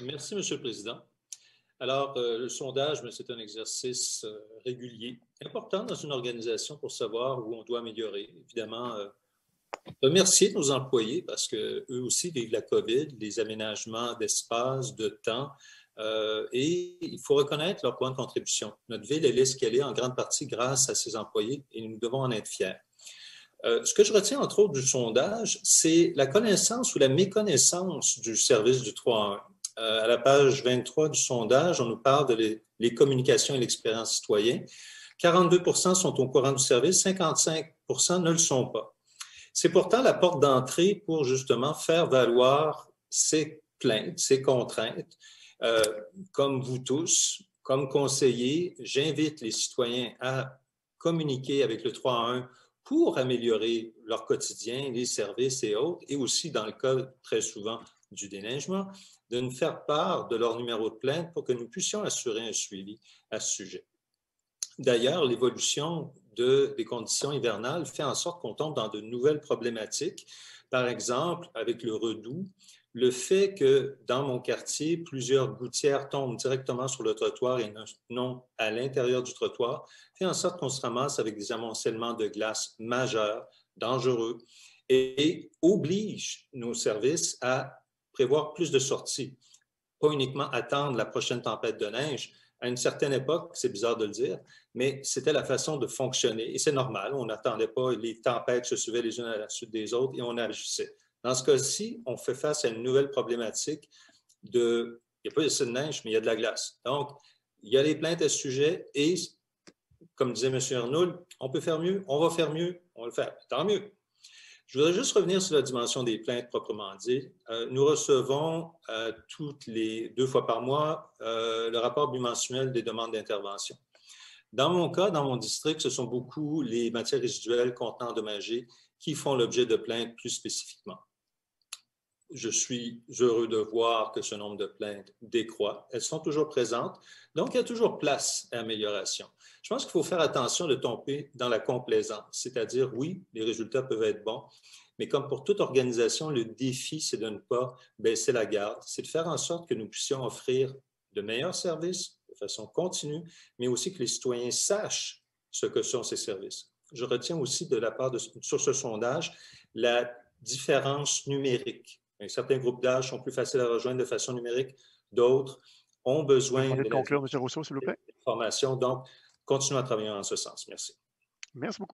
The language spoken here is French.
Merci, Monsieur le Président. Alors, le sondage, c'est un exercice régulier, important dans une organisation pour savoir où on doit améliorer. Évidemment, remercier nos employés parce qu'eux aussi vivent la COVID, les aménagements d'espace, de temps, et il faut reconnaître leur bonne contribution. Notre ville, elle est ce qu'elle est en grande partie grâce à ses employés et nous devons en être fiers. Ce que je retiens entre autres du sondage, c'est la connaissance ou la méconnaissance du service du 3-1. À la page 23 du sondage, on nous parle de les communications et l'expérience citoyenne. 42 sont au courant du service, 55 ne le sont pas. C'est pourtant la porte d'entrée pour justement faire valoir ces plaintes, ces contraintes. Comme vous tous, comme conseillers, j'invite les citoyens à communiquer avec le 3-1 pour améliorer leur quotidien, les services et autres, et aussi dans le cas très souvent du déneigement, de nous faire part de leur numéro de plainte pour que nous puissions assurer un suivi à ce sujet. D'ailleurs, l'évolution des conditions hivernales fait en sorte qu'on tombe dans de nouvelles problématiques. Par exemple, avec le redoux, le fait que dans mon quartier, plusieurs gouttières tombent directement sur le trottoir et non à l'intérieur du trottoir, fait en sorte qu'on se ramasse avec des amoncellements de glace majeurs, dangereux, et oblige nos services à prévoir plus de sorties, pas uniquement attendre la prochaine tempête de neige. À une certaine époque, c'est bizarre de le dire, mais c'était la façon de fonctionner. Et c'est normal, on n'attendait pas, les tempêtes se suivaient les unes à la suite des autres et on agissait. Dans ce cas-ci, on fait face à une nouvelle problématique il n'y a pas assez de neige, mais il y a de la glace. Donc, il y a les plaintes à ce sujet et, comme disait M. Arnould, on peut faire mieux, on va faire mieux, on va le faire. Tant mieux. Je voudrais juste revenir sur la dimension des plaintes proprement dit. Nous recevons toutes les 2 fois par mois le rapport bimensuel des demandes d'intervention. Dans mon cas, dans mon district, ce sont beaucoup les matières résiduelles contenant endommagées qui font l'objet de plaintes plus spécifiquement. Je suis heureux de voir que ce nombre de plaintes décroît. Elles sont toujours présentes, donc il y a toujours place à amélioration. Je pense qu'il faut faire attention de tomber dans la complaisance, c'est-à-dire, oui, les résultats peuvent être bons, mais comme pour toute organisation, le défi, c'est de ne pas baisser la garde, c'est de faire en sorte que nous puissions offrir de meilleurs services de façon continue, mais aussi que les citoyens sachent ce que sont ces services. Je retiens aussi de la part sur ce sondage la différence numérique. Certains groupes d'âge sont plus faciles à rejoindre de façon numérique, d'autres ont besoin de conclure, M. Rousseau, s'il vous plaît. formation. Donc, continuons à travailler en ce sens. Merci. Merci beaucoup.